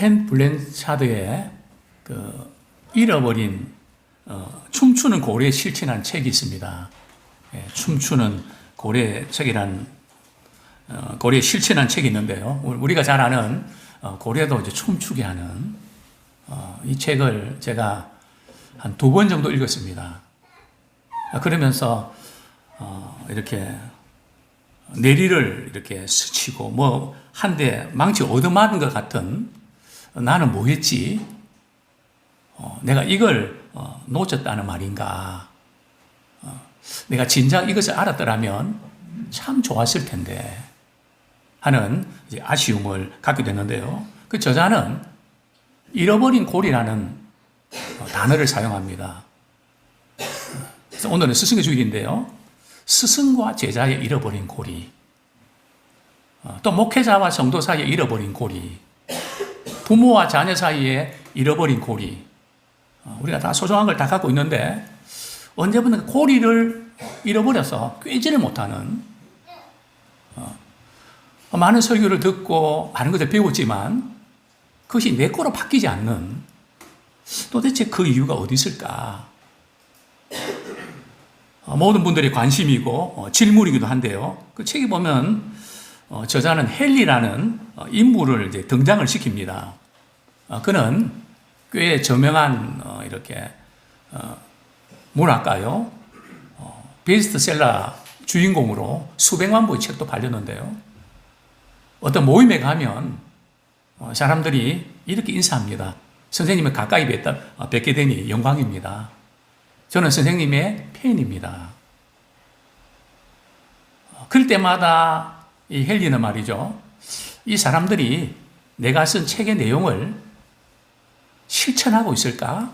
켄 블랜차드의 그 잃어버린 춤추는 고래의 실천이라는 책이 있습니다. 예, 춤추는 고래의 책이란 고래의 실천이라는 책이 있는데요. 우리가 잘 아는 고래도 이제 춤추게 하는 이 책을 제가 한 2번 정도 읽었습니다. 그러면서 이렇게 내리를 이렇게 스치고 뭐 한 대 망치 얻어맞은 것 같은 나는 뭐 했지? 내가 이걸 놓쳤다는 말인가? 내가 진작 이것을 알았더라면 참 좋았을 텐데 하는 이제 아쉬움을 갖게 됐는데요. 그 저자는 잃어버린 고리라는 단어를 사용합니다. 그래서 오늘은 스승의 주일인데요. 스승과 제자의 잃어버린 고리, 또 목회자와 성도 사이에 잃어버린 고리, 부모와 자녀 사이에 잃어버린 고리, 우리가 다 소중한 걸 다 갖고 있는데 언제부터 고리를 잃어버려서 꿰지를 못하는, 많은 설교를 듣고 많은 것을 배웠지만 그것이 내 거로 바뀌지 않는, 도대체 그 이유가 어디 있을까? 모든 분들의 관심이고 질문이기도 한데요. 그 책에 보면 저자는 헨리라는 인물을 이제 등장을 시킵니다. 그는 꽤 저명한 이렇게 문학가요. 베스트셀러 주인공으로 수백만 부의 책도 팔렸는데요. 어떤 모임에 가면 사람들이 이렇게 인사합니다. 선생님을 가까이 뵙게 되니 영광입니다. 저는 선생님의 팬입니다. 그럴 때마다 이 헨리는 말이죠. 이 사람들이 내가 쓴 책의 내용을 실천하고 있을까?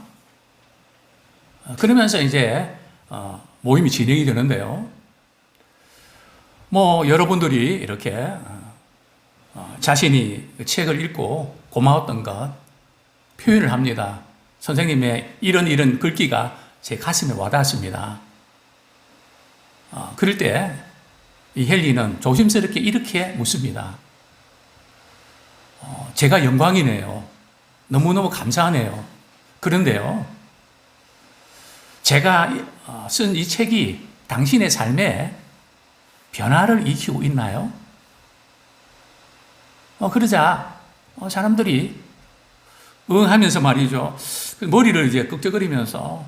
그러면서 이제 모임이 진행이 되는데요. 뭐 여러분들이 이렇게 자신이 책을 읽고 고마웠던 것 표현을 합니다. 선생님의 이런 글귀가 제 가슴에 와닿았습니다. 그럴 때 이 헨리는 조심스럽게 이렇게 묻습니다. 제가 영광이네요. 너무너무 감사하네요. 그런데요, 제가 쓴 이 책이 당신의 삶에 변화를 일으키고 있나요? 그러자 사람들이 응 하면서 말이죠. 머리를 이제 끄적거리면서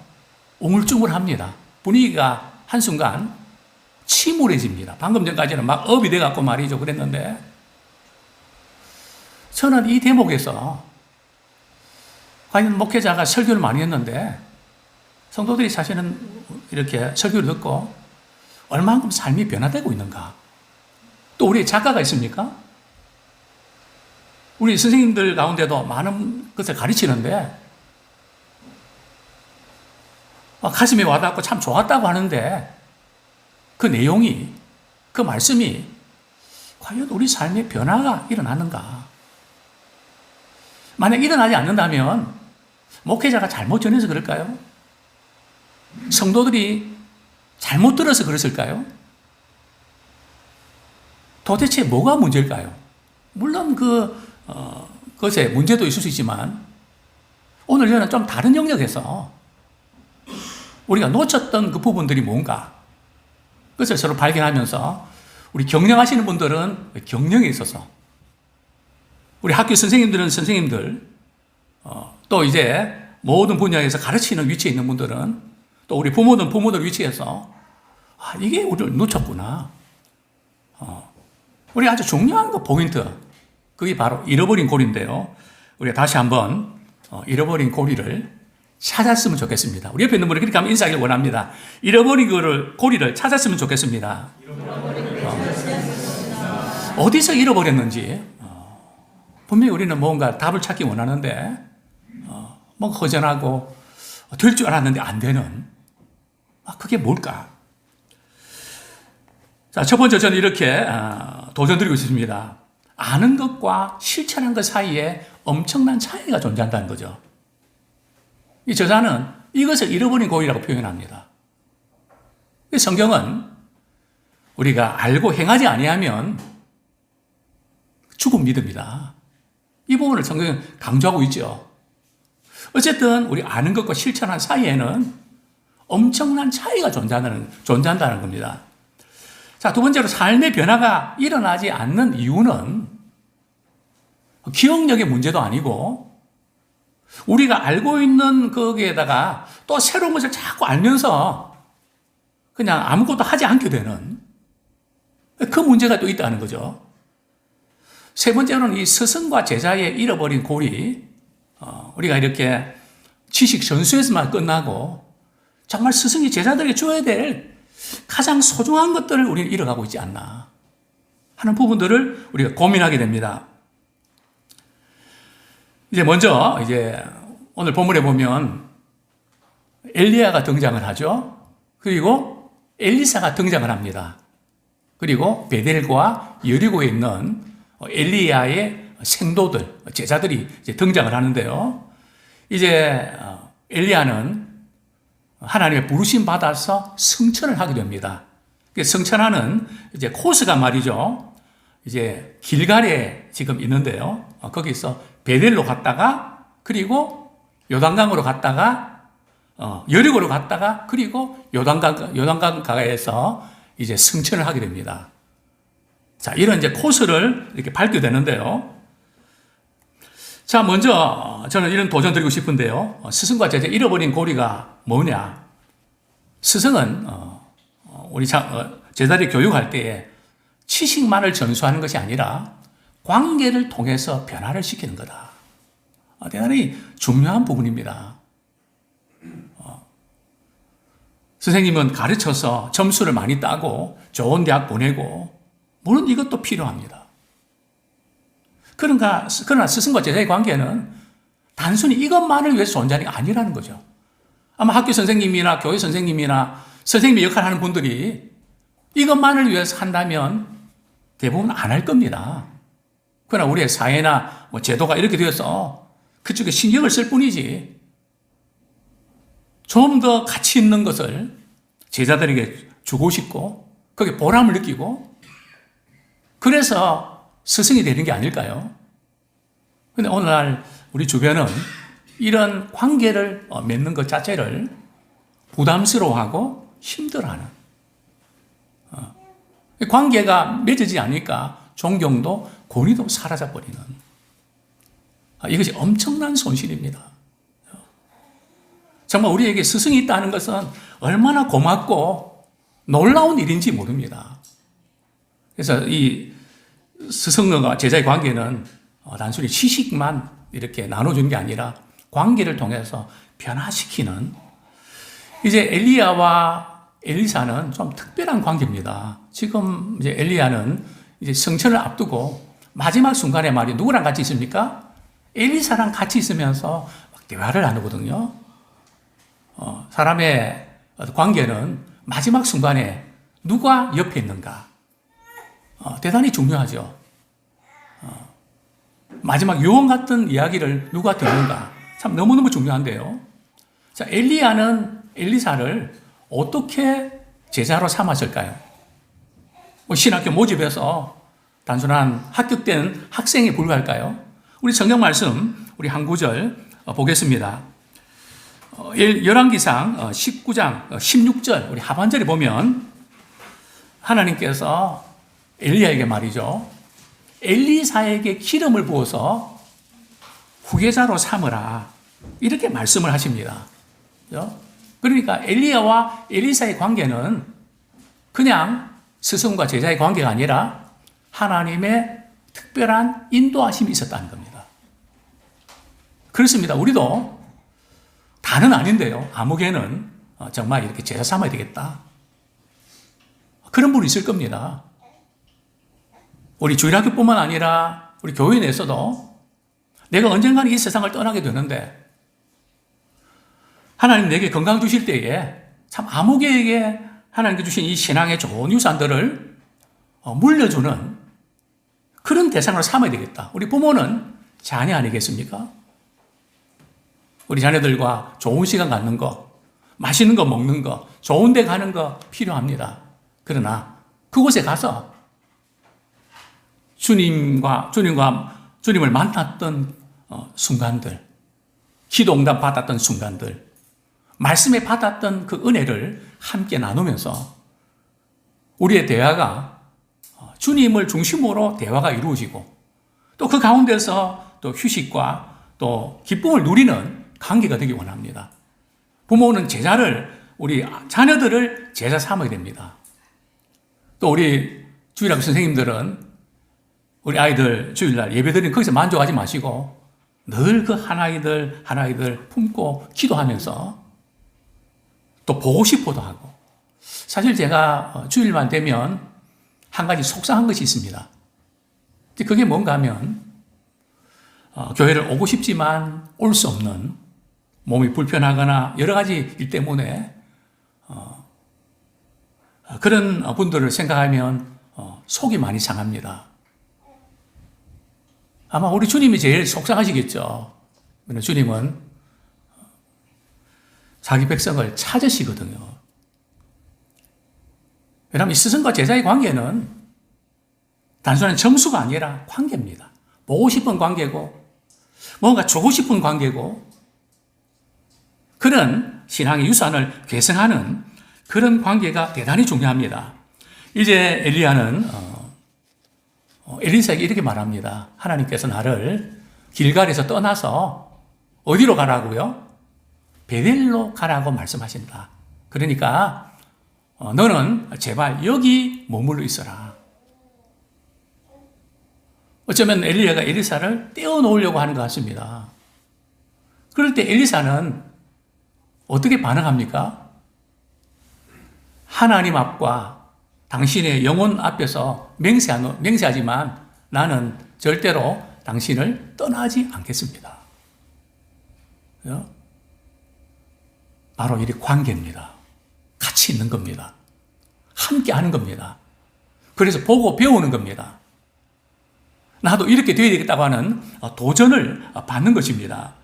옹울쭈물합니다. 분위기가 한순간 침울해집니다. 방금 전까지는 막 업이 돼갖고 말이죠. 그랬는데 저는 이 대목에서 과연 목회자가 설교를 많이 했는데 성도들이 사실은 이렇게 설교를 듣고 얼마만큼 삶이 변화되고 있는가? 또 우리 작가가 있습니까? 우리 선생님들 가운데도 많은 것을 가르치는데 가슴에 와닿고 참 좋았다고 하는데 그 내용이, 그 말씀이 과연 우리 삶에 변화가 일어나는가? 만약 일어나지 않는다면 목회자가 잘못 전해서 그럴까요? 성도들이 잘못 들어서 그랬을까요? 도대체 뭐가 문제일까요? 물론 그것에 문제도 있을 수 있지만 오늘 저는 좀 다른 영역에서 우리가 놓쳤던 그 부분들이 뭔가, 그것을 서로 발견하면서 우리 경영하시는 분들은 경영에 있어서, 우리 학교 선생님들은 선생님들, 또 이제 모든 분야에서 가르치는 위치에 있는 분들은, 또 우리 부모는 부모들 위치에서 이게 우리를 놓쳤구나. 우리 아주 중요한 그 포인트, 그게 바로 잃어버린 고리인데요. 우리가 다시 한번 잃어버린 고리를 찾았으면 좋겠습니다. 우리 옆에 있는 분이 그렇게 한번 인사하기를 원합니다. 잃어버린 고리를 찾았으면 좋겠습니다. 어디서 잃어버렸는지, 분명히 우리는 뭔가 답을 찾기 원하는데 뭔가 허전하고 될 줄 알았는데 안 되는, 그게 뭘까? 자, 첫 번째 저는 이렇게 도전드리고 있습니다. 아는 것과 실천한 것 사이에 엄청난 차이가 존재한다는 거죠. 이 저자는 이것을 잃어버린 고리라고 표현합니다. 성경은 우리가 알고 행하지 아니하면 죽은 믿음이다. 이 부분을 성경은 강조하고 있죠. 어쨌든 우리 아는 것과 실천한 사이에는 엄청난 차이가 존재한다는 겁니다. 자, 두 번째로 삶의 변화가 일어나지 않는 이유는 기억력의 문제도 아니고 우리가 알고 있는 거기에다가 또 새로운 것을 자꾸 알면서 그냥 아무것도 하지 않게 되는 그 문제가 또 있다는 거죠. 세 번째로는 이 스승과 제자의 잃어버린 고리, 우리가 이렇게 지식 전수에서만 끝나고 정말 스승이 제자들에게 줘야 될 가장 소중한 것들을 우리는 잃어가고 있지 않나 하는 부분들을 우리가 고민하게 됩니다. 이제 먼저 오늘 본문에 보면 엘리야가 등장을 하죠. 그리고 엘리사가 등장을 합니다. 그리고 베델과 여리고에 있는 엘리야의 생도들, 제자들이 이제 등장을 하는데요. 이제 엘리야는 하나님의 부르심 받아서 승천을 하게 됩니다. 승천하는 이제 코스가 말이죠. 이제 길갈에 지금 있는데요. 거기서 베델로 갔다가 그리고 요단강으로 갔다가 여리고로 갔다가 그리고 요단강 가에서 이제 승천을 하게 됩니다. 자, 이런 이제 코스를 이렇게 밟게 되는데요. 자, 먼저 저는 이런 도전 드리고 싶은데요. 스승과 제자 잃어버린 고리가 뭐냐? 스승은 우리 제자들이 교육할 때에 지식만을 전수하는 것이 아니라 관계를 통해서 변화를 시키는 거다. 대단히 중요한 부분입니다. 선생님은 가르쳐서 점수를 많이 따고 좋은 대학 보내고 물론 이것도 필요합니다. 그러나 스승과 제자의 관계는 단순히 이것만을 위해서 존재하는 게 아니라는 거죠. 아마 학교 선생님이나 교회 선생님이나 선생님의 역할을 하는 분들이 이것만을 위해서 한다면 대부분 안 할 겁니다. 그러나 우리의 사회나 제도가 이렇게 되어서 그쪽에 신경을 쓸 뿐이지 좀 더 가치 있는 것을 제자들에게 주고 싶고 거기에 보람을 느끼고 그래서 스승이 되는 게 아닐까요? 그런데 오늘날 우리 주변은 이런 관계를 맺는 것 자체를 부담스러워하고 힘들어하는 관계가 맺어지지 않으니까 존경도 권위도 사라져버리는 이것이 엄청난 손실입니다. 정말 우리에게 스승이 있다는 것은 얼마나 고맙고 놀라운 일인지 모릅니다. 그래서 이 스승과 제자의 관계는 단순히 지식만 이렇게 나눠주는 게 아니라 관계를 통해서 변화시키는 이제 엘리야와 엘리사는 좀 특별한 관계입니다. 지금 이제 엘리야는 이제 성천을 앞두고 마지막 순간에 말이 누구랑 같이 있습니까? 엘리사랑 같이 있으면서 막 대화를 나누거든요. 사람의 관계는 마지막 순간에 누가 옆에 있는가 대단히 중요하죠. 마지막 유언 같은 이야기를 누가 듣는가 참 너무너무 중요한데요. 자, 엘리야는 엘리사를 어떻게 제자로 삼았을까요? 신학교 모집에서 단순한 합격된 학생에 불과할까요? 우리 성경 말씀 우리 한 구절 보겠습니다. 열왕기상 19장 16절 우리 하반절에 보면 하나님께서 엘리야에게 말이죠. 엘리사에게 기름을 부어서 후계자로 삼으라 이렇게 말씀을 하십니다. 그러니까 엘리야와 엘리사의 관계는 그냥 스승과 제자의 관계가 아니라 하나님의 특별한 인도하심이 있었다는 겁니다. 그렇습니다. 우리도 다는 아닌데요. 아무개는 정말 이렇게 제자 삼아야 되겠다. 그런 분이 있을 겁니다. 우리 주일학교뿐만 아니라 우리 교회 내에서도 내가 언젠가는 이 세상을 떠나게 되는데 하나님 내게 건강 주실 때에 참 아무개에게 하나님께 주신 이 신앙의 좋은 유산들을 물려주는 그런 대상으로 삼아야 되겠다. 우리 부모는 자녀 아니겠습니까? 우리 자녀들과 좋은 시간 갖는 거, 맛있는 거 먹는 거, 좋은 데 가는 거 필요합니다. 그러나 그곳에 가서 주님과 주님을 만났던 순간들, 기도 응답 받았던 순간들, 말씀에 받았던 그 은혜를 함께 나누면서 우리의 대화가 주님을 중심으로 대화가 이루어지고 또 그 가운데서 또 휴식과 또 기쁨을 누리는 관계가 되기 원합니다. 부모는 우리 자녀들을 제자 삼아야 됩니다. 또 우리 주일학교 선생님들은 우리 아이들 주일날 예배드리는 거기서 만족하지 마시고 늘 그 하나이들 품고 기도하면서 또 보고 싶어도 하고. 사실 제가 주일만 되면 한 가지 속상한 것이 있습니다. 그게 뭔가 하면 교회를 오고 싶지만 올 수 없는, 몸이 불편하거나 여러 가지 일 때문에 그런 분들을 생각하면 속이 많이 상합니다. 아마 우리 주님이 제일 속상하시겠죠. 주님은 자기 백성을 찾으시거든요. 왜냐하면 이 스승과 제자의 관계는 단순한 점수가 아니라 관계입니다. 보고 싶은 관계고 뭔가 주고 싶은 관계고 그런 신앙의 유산을 계승하는 그런 관계가 대단히 중요합니다. 이제 엘리야는 엘리사에게 이렇게 말합니다. 하나님께서 나를 길갈에서 떠나서 어디로 가라고요? 베델로 가라고 말씀하신다. 그러니까 너는 제발 여기 머물러 있어라. 어쩌면 엘리야가 엘리사를 떼어놓으려고 하는 것 같습니다. 그럴 때 엘리사는 어떻게 반응합니까? 하나님 앞과 당신의 영혼 앞에서 맹세하지만 나는 절대로 당신을 떠나지 않겠습니다. 바로 이 관계입니다. 같이 있는 겁니다. 함께 하는 겁니다. 그래서 보고 배우는 겁니다. 나도 이렇게 되어야 되겠다고 하는 도전을 받는 것입니다.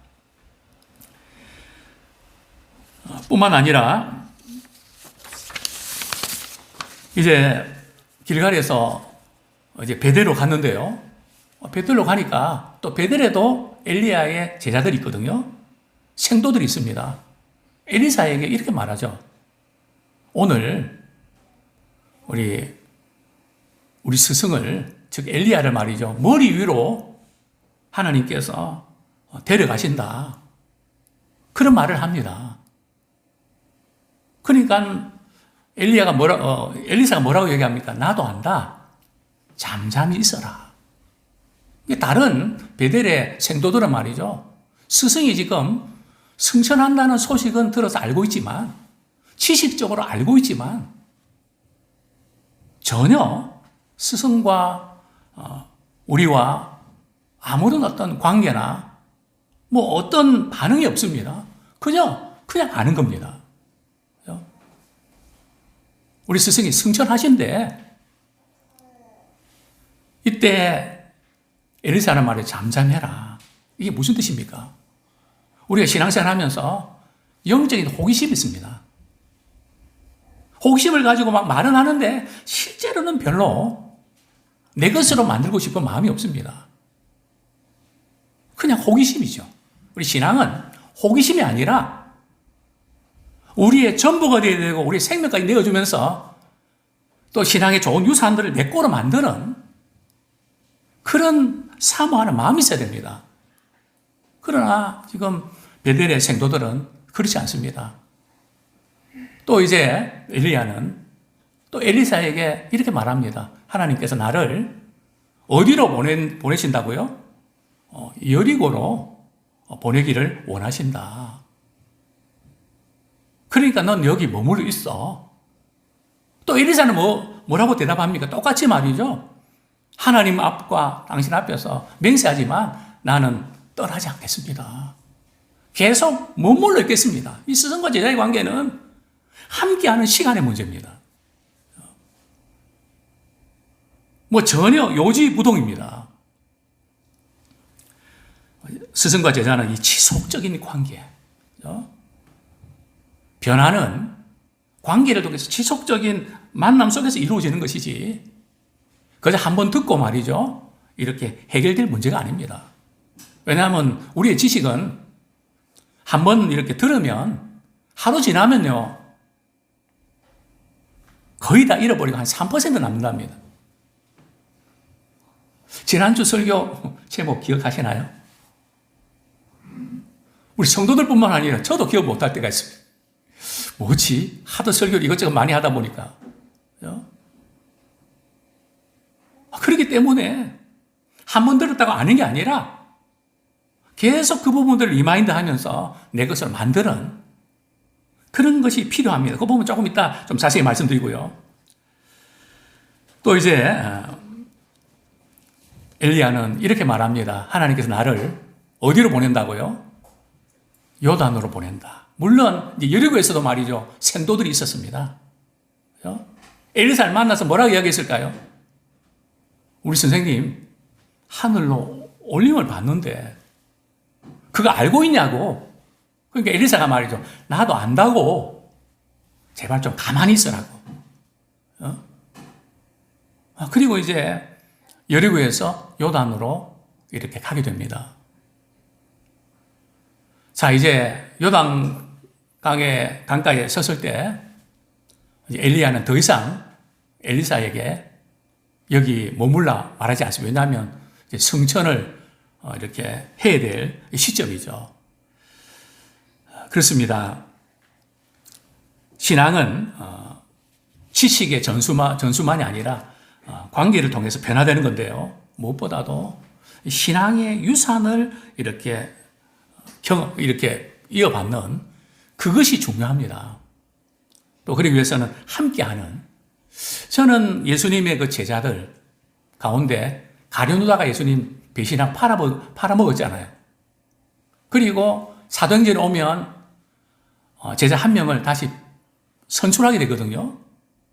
뿐만 아니라 이제 길갈에서 이제 베델로 갔는데요. 베델로 가니까 또 베델에도 엘리야의 제자들이 있거든요. 생도들이 있습니다. 엘리사에게 이렇게 말하죠. 오늘 우리 스승을, 즉 엘리야를 말이죠, 머리 위로 하나님께서 데려가신다. 그런 말을 합니다. 그러니까 엘리사가 뭐라고 얘기합니까? 나도 안다. 잠잠히 있어라. 다른 베델의 생도들은 말이죠, 스승이 지금 승천한다는 소식은 들어서 알고 있지만, 지식적으로 알고 있지만 전혀 스승과 우리와 아무런 어떤 관계나 뭐 어떤 반응이 없습니다. 그냥 아는 겁니다. 우리 스승이 승천하신데 이때 엘리사는 말에 잠잠해라. 이게 무슨 뜻입니까? 우리가 신앙생활 하면서 영적인 호기심이 있습니다. 호기심을 가지고 막 말은 하는데 실제로는 별로 내 것으로 만들고 싶은 마음이 없습니다. 그냥 호기심이죠. 우리 신앙은 호기심이 아니라 우리의 전부가 되어야 되고 우리의 생명까지 내어주면서 또 신앙의 좋은 유산들을 내 거로 만드는 그런 사모하는 마음이 있어야 됩니다. 그러나 지금 베델의 생도들은 그렇지 않습니다. 또 이제 엘리야는 또 엘리사에게 이렇게 말합니다. 하나님께서 나를 어디로 보내신다고요? 여리고로 보내기를 원하신다. 그러니까 넌 여기 머물러 있어. 또 엘리사는 뭐라고 대답합니까? 똑같이 말이죠. 하나님 앞과 당신 앞에서 맹세하지만 나는 떠나지 않겠습니다. 계속 머물러 있겠습니다. 이 스승과 제자의 관계는 함께하는 시간의 문제입니다. 전혀 요지부동입니다. 스승과 제자는 이 지속적인 관계, 변화는 관계를 통해서 지속적인 만남 속에서 이루어지는 것이지, 그저 한 번 듣고 말이죠, 이렇게 해결될 문제가 아닙니다. 왜냐하면 우리의 지식은 한번 이렇게 들으면 하루 지나면요, 거의 다 잃어버리고 한 3% 남는답니다. 지난주 설교 제목 기억하시나요? 우리 성도들뿐만 아니라 저도 기억 못할 때가 있습니다. 뭐지? 하도 설교를 이것저것 많이 하다 보니까. 그렇기 때문에 한 번 들었다고 아는 게 아니라 계속 그 부분들을 리마인드 하면서 내 것을 만드는 그런 것이 필요합니다. 그 부분 조금 이따 좀 자세히 말씀드리고요. 또 이제 엘리야는 이렇게 말합니다. 하나님께서 나를 어디로 보낸다고요? 요단으로 보낸다. 물론 이제 여리고에서도 말이죠, 생도들이 있었습니다. 엘리사를 만나서 뭐라고 이야기했을까요? 우리 선생님 하늘로 올림을 받는데 그거 알고 있냐고. 그러니까 엘리사가 말이죠, 나도 안다고 제발 좀 가만히 있으라고. 그리고 이제 여리고에서 요단으로 이렇게 가게 됩니다. 자, 이제 요단 강가에 섰을 때 엘리야는 더 이상 엘리사에게 여기 머물라 말하지 않습니다. 왜냐하면 이제 성천을 이렇게 해야 될 시점이죠. 그렇습니다. 신앙은 지식의 전수만이 아니라 관계를 통해서 변화되는 건데요. 무엇보다도 신앙의 유산을 이렇게 이어받는 그것이 중요합니다. 또 그러기 위해서는 함께하는, 저는 예수님의 그 제자들 가운데 가룟유다가 예수님 배신하고 팔아먹었잖아요. 그리고 사도행전에 오면 제자 한 명을 다시 선출하게 되거든요.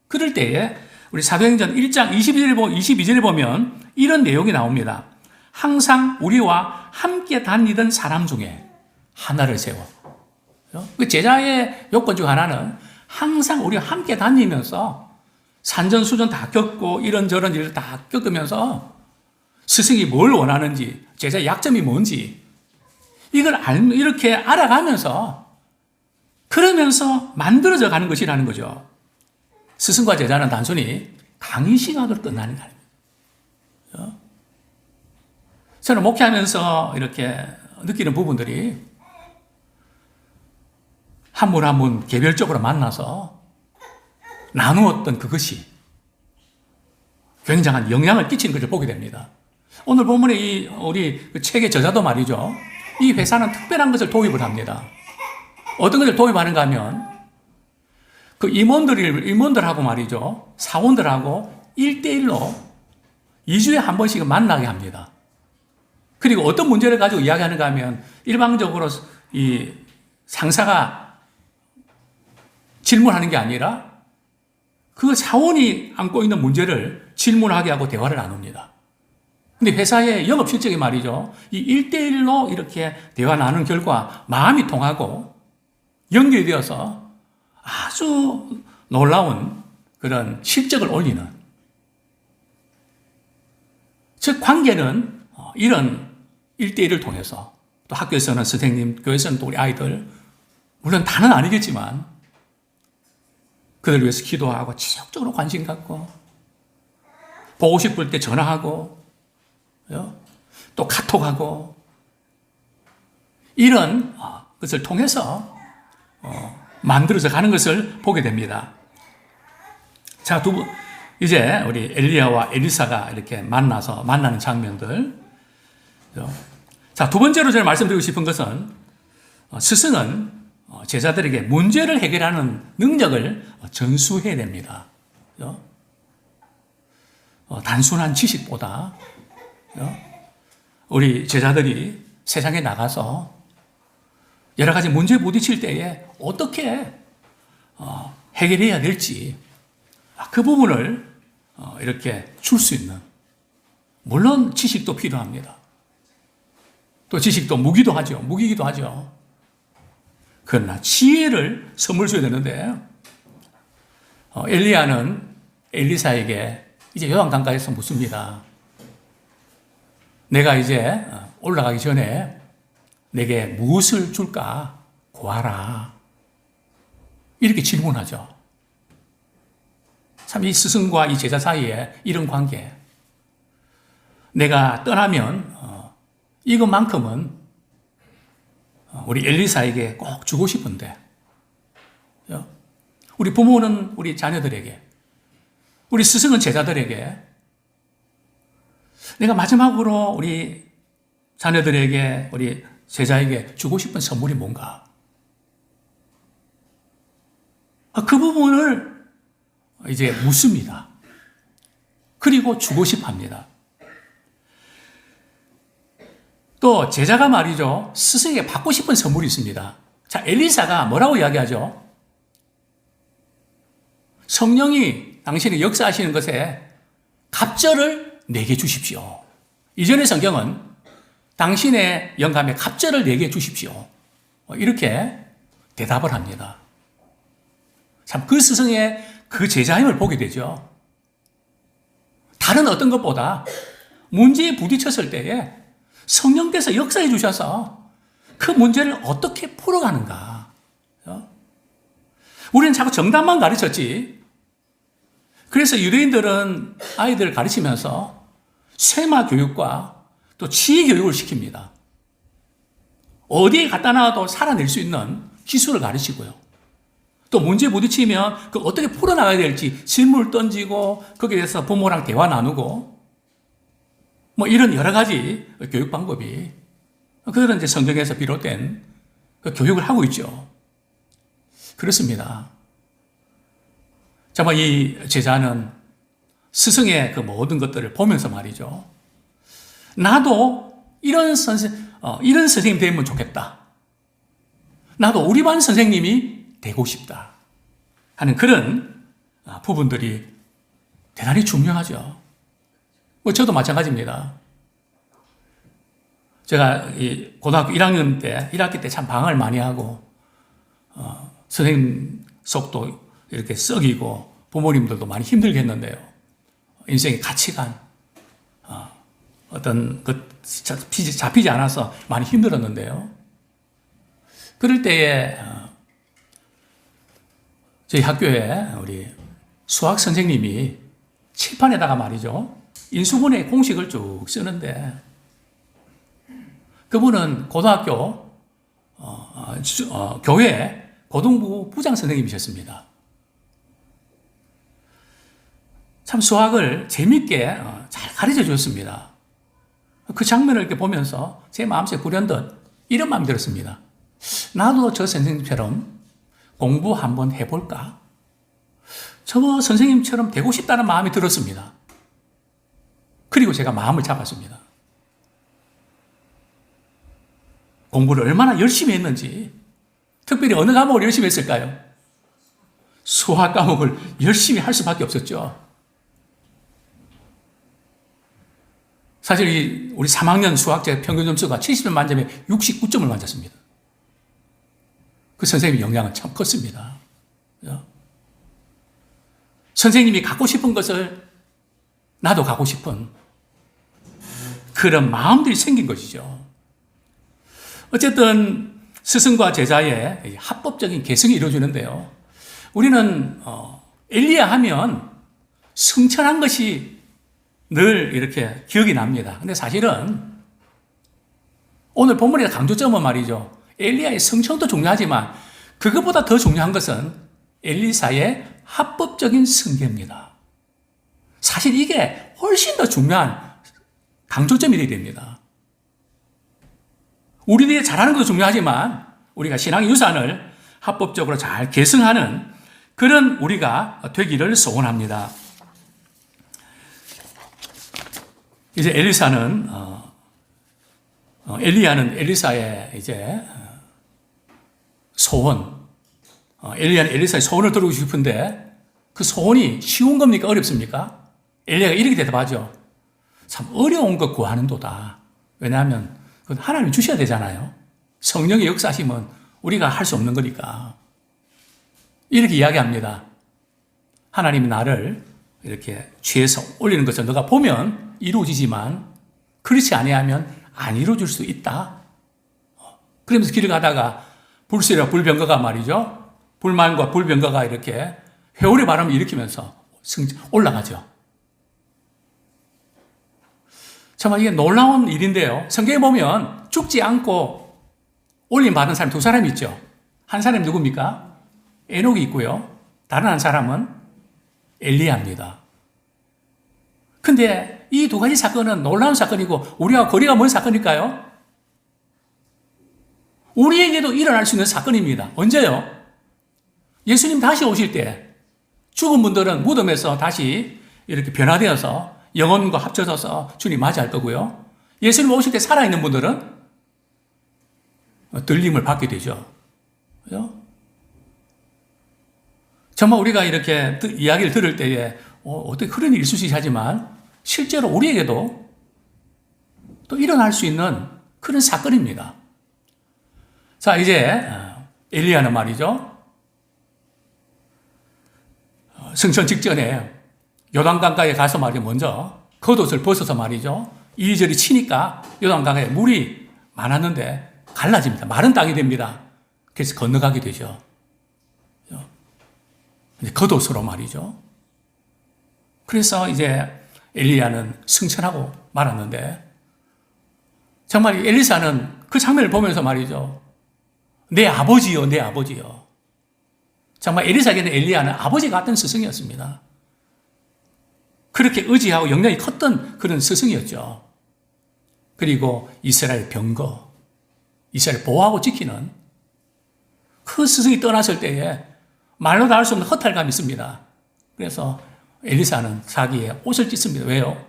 그럴 때에 우리 사도행전 1장 22절에 보면 이런 내용이 나옵니다. 항상 우리와 함께 다니던 사람 중에 하나를 세워. 그 제자의 요건 중 하나는 항상 우리와 함께 다니면서 산전수전 다 겪고 이런저런 일을 다 겪으면서 스승이 뭘 원하는지, 제자의 약점이 뭔지 이걸 이렇게 알아가면서 그러면서 만들어져 가는 것이라는 거죠. 스승과 제자는 단순히 강의 시간으로 끝나는 게 아닙니다. 저는 목회하면서 이렇게 느끼는 부분들이 한 분 한 분 개별적으로 만나서 나누었던 그것이 굉장한 영향을 끼치는 것을 보게 됩니다. 오늘 본문의 우리 그 책의 저자도 말이죠, 이 회사는 특별한 것을 도입을 합니다. 어떤 것을 도입하는가 하면 그 임원들하고 말이죠, 사원들하고 1대1로 2주에 한 번씩은 만나게 합니다. 그리고 어떤 문제를 가지고 이야기하는가 하면 일방적으로 이 상사가 질문하는 게 아니라 그 사원이 안고 있는 문제를 질문하게 하고 대화를 나눕니다. 근데 회사의 영업 실적이 말이죠, 이 1대1로 이렇게 대화 나누는 결과 마음이 통하고 연결이 되어서 아주 놀라운 그런 실적을 올리는, 즉 관계는 이런 1대1을 통해서, 또 학교에서는 선생님, 교회에서는 또 우리 아이들, 물론 다는 아니겠지만 그들 위해서 기도하고 지속적으로 관심 갖고 보고 싶을 때 전화하고 또 카톡하고 이런 것을 통해서 만들어져 가는 것을 보게 됩니다. 자, 이제 우리 엘리야와 엘리사가 이렇게 만나는 장면들. 자, 두 번째로 제가 말씀드리고 싶은 것은 스승은 제자들에게 문제를 해결하는 능력을 전수해야 됩니다. 단순한 지식보다 우리 제자들이 세상에 나가서 여러 가지 문제에 부딪힐 때에 어떻게 해결해야 될지 그 부분을 이렇게 줄 수 있는, 물론 지식도 필요합니다. 또 지식도 무기기도 하죠. 그러나 지혜를 선물 줘야 되는데 엘리야는 엘리사에게 이제 요단강가에서 묻습니다. 내가 이제 올라가기 전에 내게 무엇을 줄까 구하라. 이렇게 질문하죠. 참 이 스승과 이 제자 사이에 이런 관계. 내가 떠나면 이것만큼은 우리 엘리사에게 꼭 주고 싶은데, 우리 부모는 우리 자녀들에게, 우리 스승은 제자들에게, 내가 마지막으로 우리 자녀들에게, 우리 제자에게 주고 싶은 선물이 뭔가? 그 부분을 이제 묻습니다. 그리고 주고 싶어 합니다. 또 제자가 말이죠, 스승에게 받고 싶은 선물이 있습니다. 자, 엘리사가 뭐라고 이야기하죠? 성령이 당신이 역사하시는 것에 갑절을 내게 주십시오. 이전의 성경은 당신의 영감에 갑절을 내게 주십시오. 이렇게 대답을 합니다. 참 그 스승의 그 제자임을 보게 되죠. 다른 어떤 것보다 문제에 부딪혔을 때에 성령께서 역사해 주셔서 그 문제를 어떻게 풀어가는가. 우리는 자꾸 정답만 가르쳤지. 그래서 유대인들은 아이들을 가르치면서 쇠마 교육과 또 지혜 교육을 시킵니다. 어디에 갖다 놔도 살아낼 수 있는 기술을 가르치고요. 또 문제에 부딪히면 그 어떻게 풀어나가야 될지 질문을 던지고 거기에 대해서 부모랑 대화 나누고 뭐 이런 여러 가지 교육 방법이, 그들은 이제 성경에서 비롯된 그 교육을 하고 있죠. 그렇습니다. 정말 이 제자는 스승의 그 모든 것들을 보면서 말이죠. 나도 이런 선생님 되면 좋겠다. 나도 우리 반 선생님이 되고 싶다 하는 그런 부분들이 대단히 중요하죠. 뭐 저도 마찬가지입니다. 제가 이 고등학교 1학년 때, 1학기 때 참 방황을 많이 하고, 선생님 속도 이렇게 썩이고, 부모님들도 많이 힘들게 했는데요. 인생의 가치관, 어떤 잡히지 않아서 많이 힘들었는데요. 그럴 때에 저희 학교에 우리 수학 선생님이 칠판에다가 말이죠, 인수분해 공식을 쭉 쓰는데, 그분은 고등학교 교회 고등부 부장 선생님이셨습니다. 참 수학을 재밌게 잘 가르쳐 주셨습니다. 그 장면을 이렇게 보면서 제 마음속에 불현듯 이런 마음이 들었습니다. 나도 저 선생님처럼 공부 한번 해볼까? 저 선생님처럼 되고 싶다는 마음이 들었습니다. 그리고 제가 마음을 잡았습니다. 공부를 얼마나 열심히 했는지, 특별히 어느 과목을 열심히 했을까요? 수학 과목을 열심히 할 수밖에 없었죠. 사실 우리 3학년 수학제 평균 점수가 70점 만점에 69점을 맞았습니다. 그 선생님의 영향은 참 컸습니다. 선생님이 갖고 싶은 것을 나도 갖고 싶은 그런 마음들이 생긴 것이죠. 어쨌든 스승과 제자의 합법적인 계승이 이루어지는데요. 우리는 엘리야 하면 승천한 것이 늘 이렇게 기억이 납니다. 근데 사실은 오늘 본문의 강조점은 말이죠, 엘리야의 성천도 중요하지만 그것보다 더 중요한 것은 엘리사의 합법적인 승계입니다. 사실 이게 훨씬 더 중요한 강조점이 되어야 됩니다. 우리들이 잘하는 것도 중요하지만 우리가 신앙의 유산을 합법적으로 잘 계승하는 그런 우리가 되기를 소원합니다. 이제 엘리야는 엘리사의 이제 소원, 엘리야는 엘리사의 소원을 들어주고 싶은데 그 소원이 쉬운 겁니까? 어렵습니까? 엘리야가 이렇게 대답하죠. 참 어려운 것 구하는도다. 왜냐하면 그건 하나님이 주셔야 되잖아요. 성령의 역사하시면 우리가 할 수 없는 거니까. 이렇게 이야기합니다. 하나님이 나를 이렇게 죄에서 올리는 것을 너가 보면 이루어지지만 그렇지 아니하면 안 이루어질 수 있다. 그러면서 길을 가다가 불세력, 불병거가 말이죠. 불만과 불병거가 이렇게 회오리 바람을 일으키면서 올라가죠. 정말 이게 놀라운 일인데요. 성경에 보면 죽지 않고 올림 받은 사람 두 사람이 있죠. 한 사람이 누굽니까? 에녹이 있고요. 다른 한 사람은 엘리야입니다. 근데 이 두 가지 사건은 놀라운 사건이고 우리와 거리가 먼 사건일까요? 우리에게도 일어날 수 있는 사건입니다. 언제요? 예수님 다시 오실 때 죽은 분들은 무덤에서 다시 이렇게 변화되어서 영혼과 합쳐져서 주님 맞이할 거고요. 예수님 오실 때 살아있는 분들은 들림을 받게 되죠. 그죠? 정말 우리가 이렇게 이야기를 들을 때에 어떻게 그런 일이 있을지 하지만 실제로 우리에게도 또 일어날 수 있는 그런 사건입니다. 자, 이제 엘리야는 말이죠. 승천 직전에 요단강가에 가서 말이죠. 먼저 겉옷을 벗어서 말이죠. 이리저리 치니까 요단강가에 물이 많았는데 갈라집니다. 마른 땅이 됩니다. 그래서 건너가게 되죠. 겉옷으로 말이죠. 그래서 이제 엘리야는 승천하고 말았는데 정말 엘리사는 그 장면을 보면서 말이죠. 내 아버지요, 내 아버지요. 정말 엘리사에게는 엘리야는 아버지 같은 스승이었습니다. 그렇게 의지하고 영향이 컸던 그런 스승이었죠. 그리고 이스라엘 병거, 이스라엘 보호하고 지키는 그 스승이 떠났을 때에 말로 다 할 수 없는 허탈감이 있습니다. 그래서 엘리사는 자기의 옷을 찢습니다. 왜요?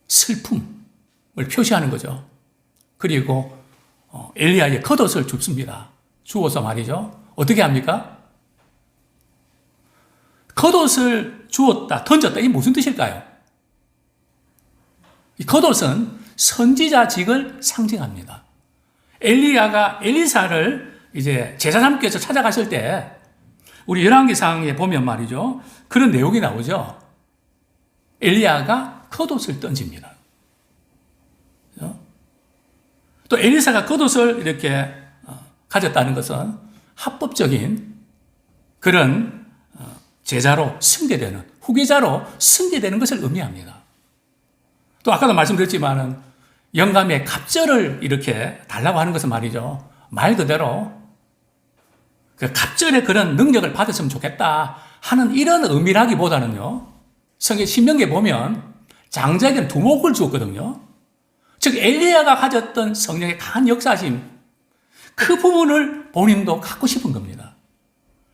슬픔을 표시하는 거죠. 그리고 엘리야의 겉옷을 줍습니다. 주워서 말이죠. 어떻게 합니까? 겉옷을 주었다, 던졌다. 이게 무슨 뜻일까요? 이 겉옷은 선지자직을 상징합니다. 엘리야가 엘리사를 이제 제사 삼께서 찾아갔을 때 우리 열왕기상에 보면 말이죠. 그런 내용이 나오죠. 엘리야가 겉옷을 던집니다. 또 엘리사가 겉옷을 이렇게 가졌다는 것은 합법적인 그런 제자로 승계되는, 후계자로 승계되는 것을 의미합니다. 또 아까도 말씀드렸지만은 영감의 갑절을 이렇게 달라고 하는 것은 말이죠. 말 그대로 그 갑절의 그런 능력을 받았으면 좋겠다 하는 이런 의미라기보다는요. 성경 신명기에 보면 장자에게는 두목을 주었거든요. 즉 엘리야가 가졌던 성령의 강한 역사심, 그 부분을 본인도 갖고 싶은 겁니다.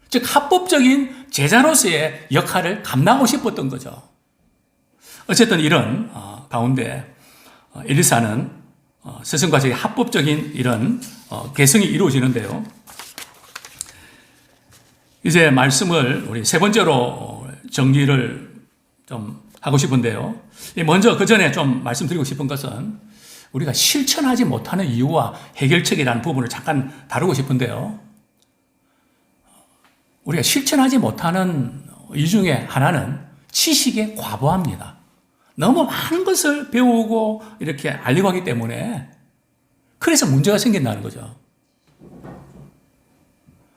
즉 합법적인 제자로서의 역할을 감당하고 싶었던 거죠. 어쨌든 이런 가운데 엘리사는 스승과 저의 합법적인 이런 계승이 이루어지는데요. 이제 말씀을 우리 세 번째로 정리를 좀 하고 싶은데요. 먼저 그 전에 좀 말씀드리고 싶은 것은 우리가 실천하지 못하는 이유와 해결책이라는 부분을 잠깐 다루고 싶은데요. 우리가 실천하지 못하는 이유 중에 하나는 지식에 과부합니다. 너무 많은 것을 배우고 이렇게 알리고 하기 때문에 그래서 문제가 생긴다는 거죠.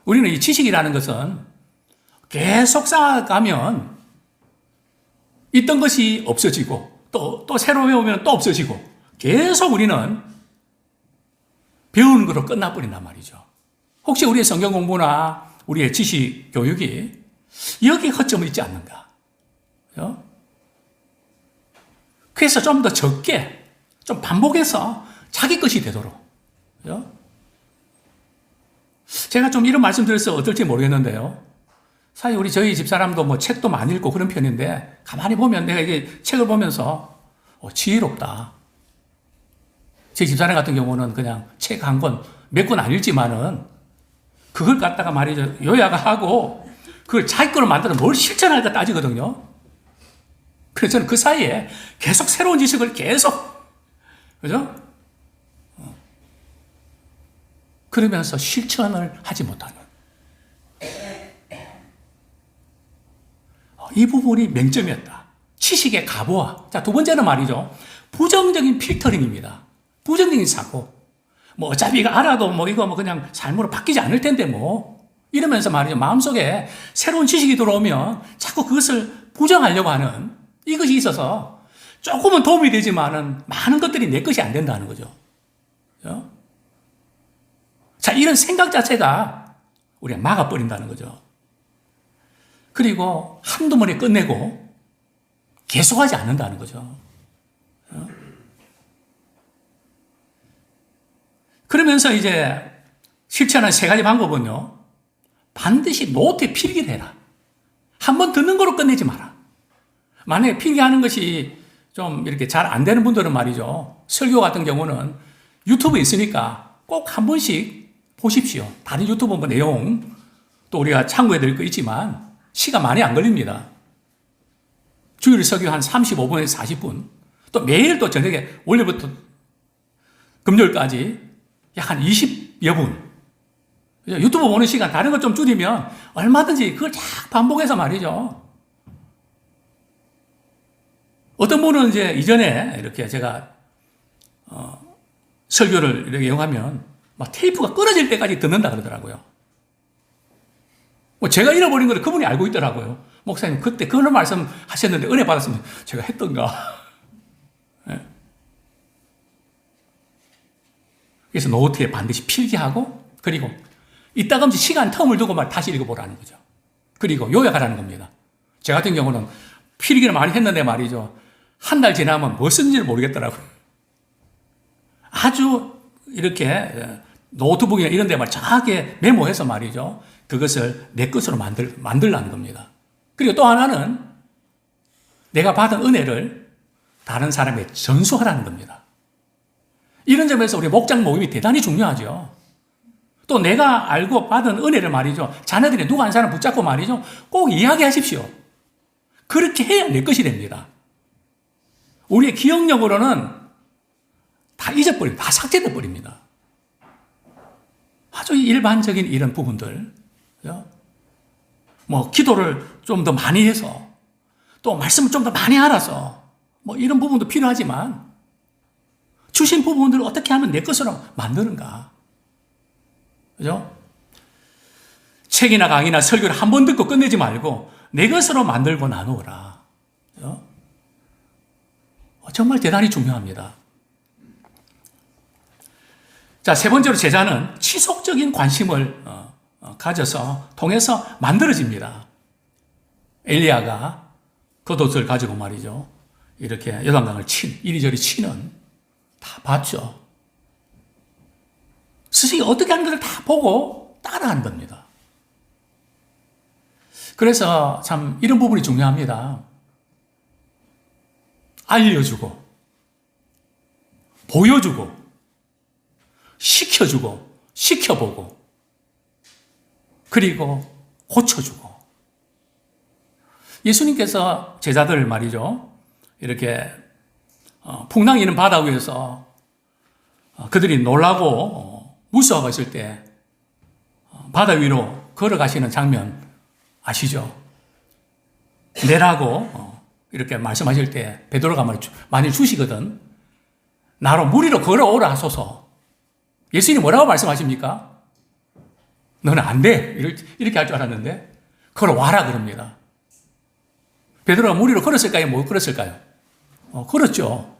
우리는 이 지식이라는 것은 계속 쌓아가면 있던 것이 없어지고 또 새로 배우면 또 없어지고 계속 우리는 배우는 것으로 끝나버린단 말이죠. 혹시 우리의 성경 공부나 우리의 지식 교육이 여기 허점이 있지 않는가? 그렇죠? 그래서 좀 더 적게, 좀 반복해서 자기 것이 되도록. 그렇죠? 제가 좀 이런 말씀 드려서 어떨지 모르겠는데요. 사실 저희 집사람도 뭐 책도 많이 읽고 그런 편인데, 가만히 보면 내가 이게 책을 보면서 지혜롭다. 제 집사람 같은 경우는 그냥 책 한 권, 몇 권 안 읽지만은 그걸 갖다가 말이죠. 요약하고 그걸 자기 거로 만들어 뭘 실천할까 따지거든요. 그래서 저는 그 사이에 계속 새로운 지식을 계속, 그죠? 그러면서 실천을 하지 못하는. 이 부분이 맹점이었다. 지식의 가보화. 자, 두 번째는 말이죠. 부정적인 필터링입니다. 부정적인 사고. 뭐 어차피 이거 알아도 뭐 이거 뭐 그냥 삶으로 바뀌지 않을 텐데 뭐. 이러면서 말이죠. 마음속에 새로운 지식이 들어오면 자꾸 그것을 부정하려고 하는 이것이 있어서 조금은 도움이 되지만은 많은 것들이 내 것이 안 된다는 거죠. 그죠? 자, 이런 생각 자체가 우리가 막아버린다는 거죠. 그리고 한두 번에 끝내고 계속하지 않는다는 거죠. 그러면서 이제 실천한 세 가지 방법은요. 반드시 노트에 필기를 해라. 한 번 듣는 거로 끝내지 마라. 만약에 필기하는 것이 좀 이렇게 잘 안 되는 분들은 말이죠. 설교 같은 경우는 유튜브에 있으니까 꼭 한 번씩 보십시오. 다른 유튜브 뭐 내용 또 우리가 참고해 드릴 거 있지만 시간 많이 안 걸립니다. 주일 설교 한 35분에서 40분. 또 매일 또 저녁에 원래부터 금요일까지 약 한 20여 분. 유튜브 보는 시간 다른 것 좀 줄이면 얼마든지 그걸 쫙 반복해서 말이죠. 어떤 분은 이제 이전에 이렇게 제가 설교를 이렇게 이용하면 막 테이프가 끊어질 때까지 듣는다 그러더라고요. 뭐 제가 잃어버린 걸 그분이 알고 있더라고요. 목사님 그때 그런 말씀 하셨는데 은혜 받았으면 제가 했던가. 네. 그래서 노트에 반드시 필기하고 그리고 이따금씩 시간 텀을 두고 다시 읽어보라는 거죠. 그리고 요약하라는 겁니다. 제 같은 경우는 필기를 많이 했는데 말이죠. 한 달 지나면 뭐 쓴지를 모르겠더라고요. 아주 이렇게 노트북이나 이런 데 정확하게 메모해서 말이죠. 그것을 내 것으로 만들라는 겁니다. 그리고 또 하나는 내가 받은 은혜를 다른 사람에게 전수하라는 겁니다. 이런 점에서 우리 목장 모임이 대단히 중요하죠. 또 내가 알고 받은 은혜를 말이죠. 자녀들이 누구 한 사람 붙잡고 말이죠. 꼭 이야기하십시오. 그렇게 해야 내 것이 됩니다. 우리의 기억력으로는 다 잊어버립니다. 다 삭제돼 버립니다. 아주 일반적인 이런 부분들. 그죠? 뭐 기도를 좀 더 많이 해서 또 말씀을 좀 더 많이 알아서 뭐 이런 부분도 필요하지만 주신 부분들을 어떻게 하면 내 것으로 만드는가. 그죠? 책이나 강의나 설교를 한 번 듣고 끝내지 말고 내 것으로 만들고 나누어라. 그죠? 정말 대단히 중요합니다. 자, 세 번째로 제자는 지속적인 관심을 가져서 통해서 만들어집니다. 엘리야가 겉옷을 가지고 말이죠. 이렇게 요단강을 이리저리 치는 다 봤죠. 스승이 어떻게 하는 것을 다 보고 따라하는 겁니다. 그래서 참 이런 부분이 중요합니다. 알려주고, 보여주고, 시켜주고, 시켜보고, 그리고 고쳐주고. 예수님께서 제자들 말이죠. 이렇게 풍랑이 있는 바다 위에서 그들이 놀라고 무서워하고 있을 때 바다 위로 걸어가시는 장면 아시죠? 내라고 이렇게 말씀하실 때 베드로가 많이 주시거든. 나로 물 위로 걸어오라 하소서. 예수님이 뭐라고 말씀하십니까? 너는 안 돼. 이렇게 할 줄 알았는데 걸어와라 그럽니다. 베드로가 물 위로 걸었을까요? 못 걸었을까요? 걸었죠.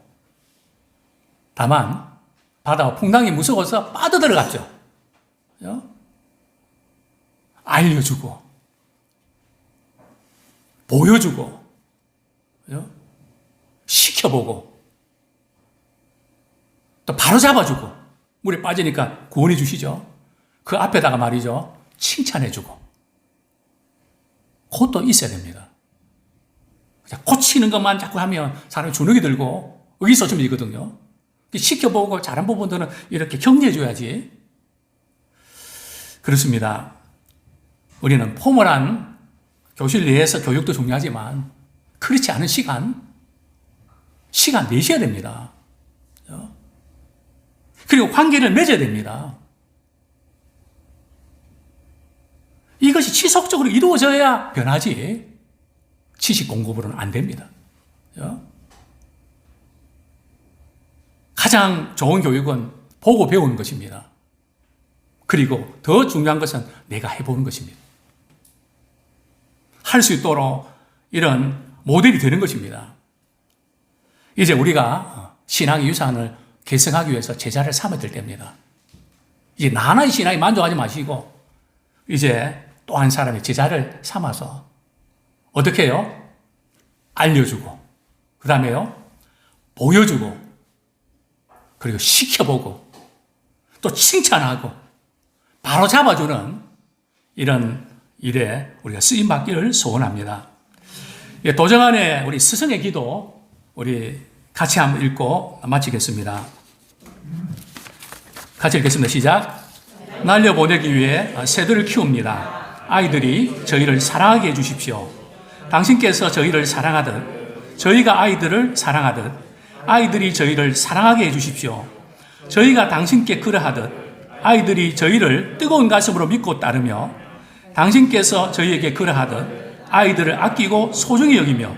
다만 바다와 풍랑이 무서워서 빠져들어갔죠. 알려주고 보여주고 시켜보고 또 바로 잡아주고 물에 빠지니까 구원해 주시죠. 그 앞에다가 말이죠. 칭찬해주고 그것도 있어야 됩니다. 고치는 것만 자꾸 하면 사람이 주눅이 들고 의기소침이거든요. 시켜보고 잘한 부분들은 이렇게 격려해줘야지. 그렇습니다. 우리는 포멀한 교실 내에서 교육도 중요하지만 그렇지 않은 시간 내셔야 됩니다. 그리고 관계를 맺어야 됩니다. 이것이 지속적으로 이루어져야 변하지 지식 공급으로는 안 됩니다. 가장 좋은 교육은 보고 배우는 것입니다. 그리고 더 중요한 것은 내가 해보는 것입니다. 할 수 있도록 이런 모델이 되는 것입니다. 이제 우리가 신앙의 유산을 계승하기 위해서 제자를 삼아야 될 때입니다. 이제 나나의 신앙에 만족하지 마시고 이제 또 한 사람의 제자를 삼아서 어떻게 해요? 알려주고 그 다음에요 보여주고 그리고 시켜보고 또 칭찬하고 바로 잡아주는 이런 일에 우리가 쓰임받기를 소원합니다. 도정 안에 우리 스승의 기도 우리 같이 한번 읽고 마치겠습니다. 같이 읽겠습니다. 시작. 날려보내기 위해 새들을 키웁니다. 아이들이 저희를 사랑하게 해주십시오. 당신께서 저희를 사랑하듯 저희가 아이들을 사랑하듯 아이들이 저희를 사랑하게 해주십시오. 저희가 당신께 그러하듯 아이들이 저희를 뜨거운 가슴으로 믿고 따르며 당신께서 저희에게 그러하듯 아이들을 아끼고 소중히 여기며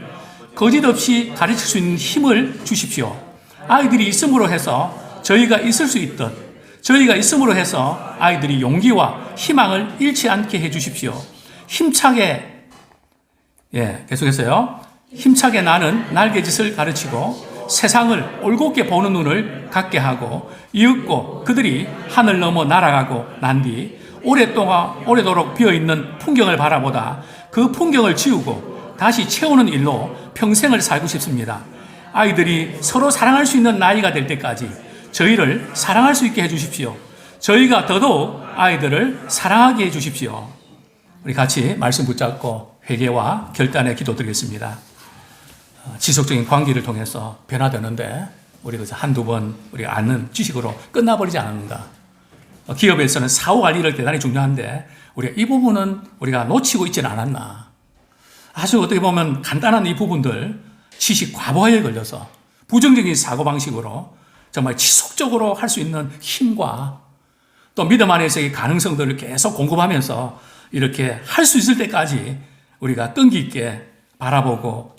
거짓 없이 가르칠 수 있는 힘을 주십시오. 아이들이 있음으로 해서 저희가 있을 수 있듯 저희가 있음으로 해서 아이들이 용기와 희망을 잃지 않게 해주십시오. 힘차게 계속했어요. 힘차게 나는 날개짓을 가르치고 세상을 올곧게 보는 눈을 갖게 하고 이윽고 그들이 하늘 넘어 날아가고 난 뒤 오래도록 비어있는 풍경을 바라보다 그 풍경을 지우고 다시 채우는 일로 평생을 살고 싶습니다. 아이들이 서로 사랑할 수 있는 나이가 될 때까지 저희를 사랑할 수 있게 해주십시오. 저희가 더더욱 아이들을 사랑하게 해주십시오. 우리 같이 말씀 붙잡고 회개와 결단의 기도 드리겠습니다. 지속적인 관계를 통해서 변화되는데 우리 그래서 한두 번 우리가 아는 지식으로 끝나버리지 않는가. 기업에서는 사후 관리를 대단히 중요한데 우리가 이 부분은 우리가 놓치고 있지는 않았나. 아주 어떻게 보면 간단한 이 부분들 지식 과부하에 걸려서 부정적인 사고방식으로 정말 지속적으로 할 수 있는 힘과 또 믿음 안에서의 가능성들을 계속 공급하면서 이렇게 할 수 있을 때까지 우리가 끈기 있게 바라보고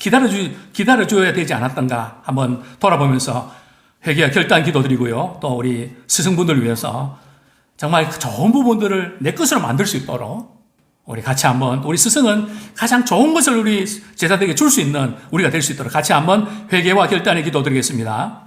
기다려줘야 되지 않았던가 한번 돌아보면서 회개와 결단 기도 드리고요. 또 우리 스승분들을 위해서 정말 좋은 부분들을 내 것으로 만들 수 있도록 우리 같이 한번 우리 스승은 가장 좋은 것을 우리 제자들에게 줄 수 있는 우리가 될 수 있도록 같이 한번 회개와 결단의 기도 드리겠습니다.